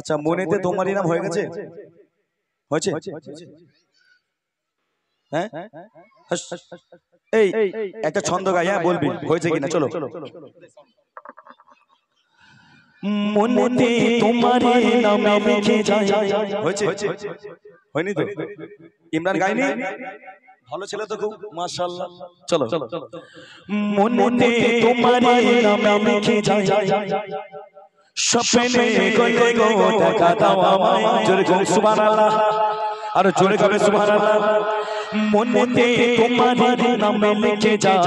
আচ্ছা মনেতে তোমারই নাম হয়ে গেছে হয়েছে হ্যাঁ এই একটা ছন্দ গাই হ্যাঁ বলবি হয়েছে কিনা চলো মনেতে তোমারই নাম লিখে যায় হয়েছে হয়নি তো ইমরান গাইনি ভালো ছেলে তো খুব মাশাআল্লাহ চলো মনেতে তোমারই নাম লিখে যায় স্বপ্নে গলে গো দেখা দাও আমায় জোরে গো সুবহানাল্লাহ আর জোরে গাবে সুবহানাল্লাহ মনেতে তোমারই নাম লিখে যায়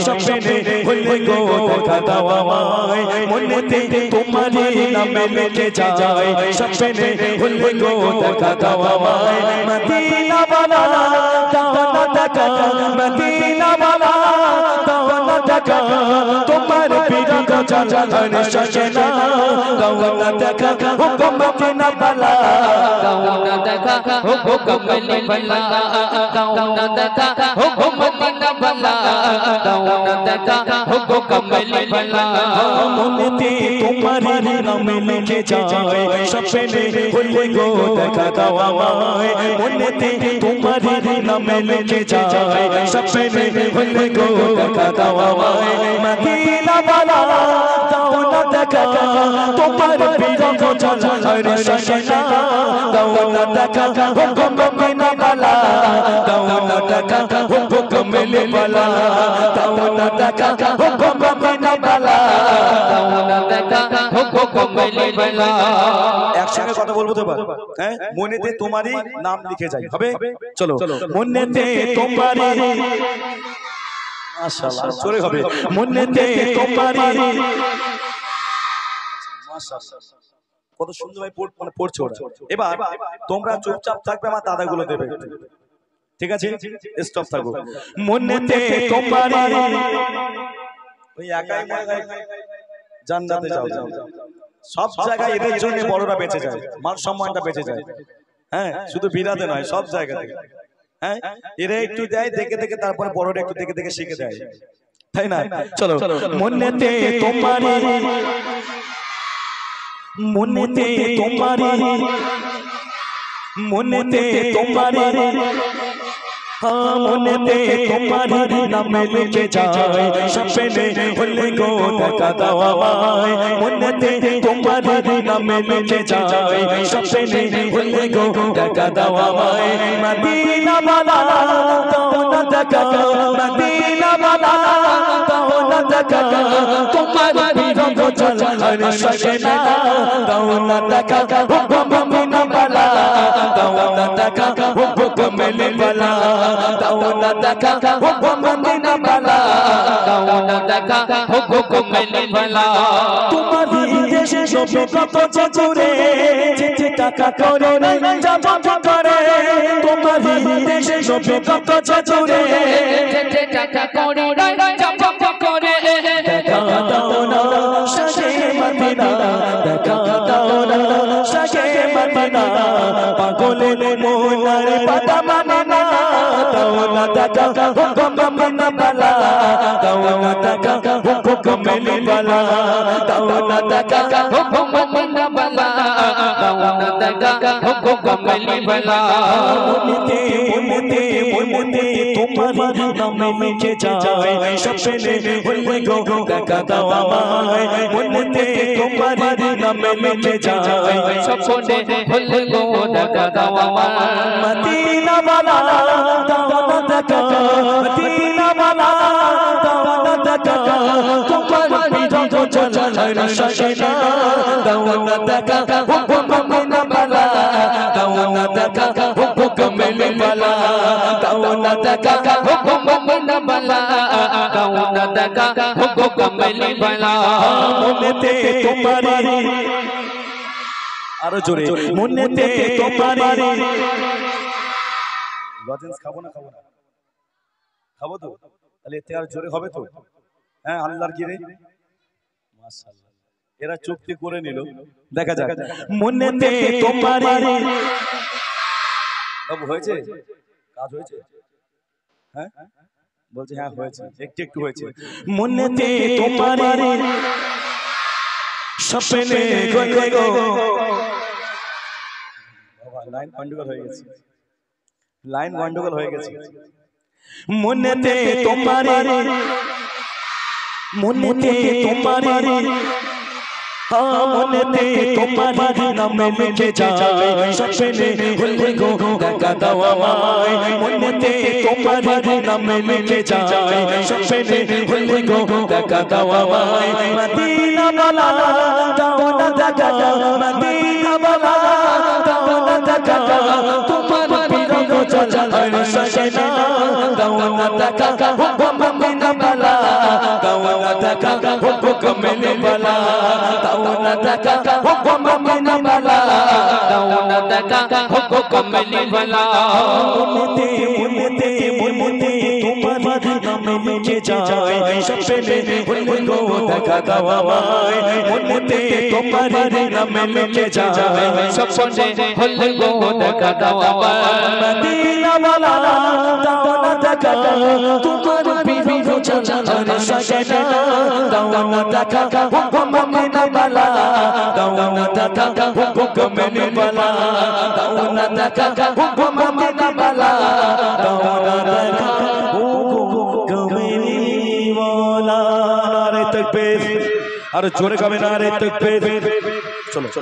স্বপ্নে গলে গো দেখা দাও আমায় মনেতে তোমারই নাম লিখে যায় স্বপ্নে গলে গো দেখা দাও আমায় মদিনা বালা দাও না দেখা মদিনা বালা দাও না দেখা তোমার বিরহ জ্বালায় সজনা দাও না দেখা হুকুম মদিনা বালা দাও না দেখা হুকুম মদিনা বালা দাও না দেখা হুকুম মদিনা বালা দাও না দেখা হুকুম মদিনা বালা মনেতে তোমারই নাম লিখে যায় স্বপ্নে ভুলে গো দেখা দাও আমায় মনেতে তোমারই নাম লিখে যায় স্বপ্নে ভুলে গো দেখা দাও আমায় মদিনা বালা দাও না দেখা তোমার বিরহ জ্বালায় সজনা দাও না দেখা হুকুম মদিনা বালা দাও না দেখা হুকুম মদিনা বালা দাও না দেখা হুকুম মদিনা বালা দাও না দেখা হুকুম মদিনা বালা একসঙ্গে কথা বলবো তো হ্যাঁ মনেতে তোমারই নাম লিখে যাই হবে চলো মনেতে তোমারই মাশাআল্লাহ জোরে হবে মনেতে তোমারই মাশাআল্লাহ কত সুন্দর ভাই মানে পড়ছো ওরা এবার তোমরা চুপচাপ থাকবে আমার দাদাগুলো দেবে ঠিক আছে স্টপ থাকো মনেতে তোমারই ওই একাই মনে জান্নাতে যাও সব জায়গায় এদের জন্য বড়রা বেঁচে যায় মান সম্মানটা বেঁচে যায় হ্যাঁ শুধু বিরাতে নয় সব জায়গাতে হ্যাঁ এরা একটু দেয় দেখে দেখে তারপরে বড়রা একটু দেখে দেখে শিখে দেয় তাই না চলো মনেতে তোমারই মনেতে তোমারই মনেতে তোমারই মনেতে তোমারই নাম লিখে যায় স্বপ্নে ভুলে গো দেখা দাও আমায় মনেতে তোমারই নাম লিখে যায় স্বপ্নে ভুলে গো দেখা দাও আমায় মদিনা বালা দাও না দেখা মদিনা বালা দাও না দেখা তোমার বিরহ জ্বালায় সজনা দাও না দেখা হুকুম মদিনা বালা দাও না দেখা হুকুম মদিনা বালা দাও না দেখা হুকুম মদিনা বালা দাও না দেখা হুকুম মদিনা বালা তোমারই দেশে সবে কত জোরে চিঠি টাকা করে যাব করে তোমারই দেশে সবে কত জোরে চিঠি টাকা করে যাব করে দেখা দাও না শাহে মদিনা দেখা দাও না শাহে মদিনা পাগলের মনের পাতা মানে না দাও না দেখা হুকুম মদিনা বালা দাও না দেখা হুকুম মদিনা বালা দাও না দেখা হুকুম মদিনা বালা দাও না দেখা হুকুম মদিনা বালা মনেতে মনেতে তোমারই নাম লিখে যায় স্বপ্নে ভুলে গো দেখা দাও আমায় মনেতে তোমারই নাম লিখে যায় স্বপ্নে ভুলে গো দেখা দাও আমায় মদিনা বালা দাও না দেখা মদিনা বালা দাও না দেখা তোমার বিরহ জ্বালায় সজনা দাও না দেখা হুকুম মদিনা বালা দাও না দেখা হুকুম মদিনা বালা দাও না দেখা হুকুম মদিনা বালা দাও না দেখা হুকুম মদিনা বালা মনেতে তোমারই আরো জোরে মনেতে তোমারই লজেন্স খাবো না খাবো তো তাহলে এতে আর জোরে হবে তো হ্যাঁ আল্লাহর গিরে মাশাআল্লাহ এরা চুক্তি করে নিল দেখা যাক মনেতে তোমারই বাবু হয়েছে কাজ হয়েছে হ্যাঁ বলছে হ্যাঁ হয়েছে একটু একটু হয়েছে মনেতে তোমারই স্বপ্নে গলে গো লাইন গন্ডগোল হয়ে গেছে, লাইন গন্ডগোল হয়ে গেছে। মনেতে তোমার, মনেতে তোমার, মনেতে তোমার নামে লিখে যায় স্বপ্নে হলে গো দেখা দাও আমায়। মনেতে তোমার নামে লিখে যায় স্বপ্নে হলে গো দেখা দাও আমায়। মদিনা বালা দাও না দেখা, মদিনা বালা দাও না দেখা, তোমার বিরহ চলার সজনা দাও না দেখা, মদিনা বালা দাও না দেখা, কমলে বালা দাও না দেখা, মদিনা বালা দাও না দেখা হো কমলি বালা। মনেতে মনেতে মনেতে তোমার নামে লিখে যায় স্বপ্নে হলে গো দেখা দাও আমায়। মনেতে তোমার নামে লিখে যায় স্বপ্নে হলে গো দেখা দাও আমায়। মদিনা বালা দাও না দেখা, তোমার বিরহ চলার সজনা দাও না দেখা, মদিনা বালা দাও না দেখা, কমলে বালা দাও না দেখা, মদিনা বালা দাও না দেখা, কমলে বালা। নারে তাকবীর, আর জোরে গাবে নারে তাকবীর। চলো চলো।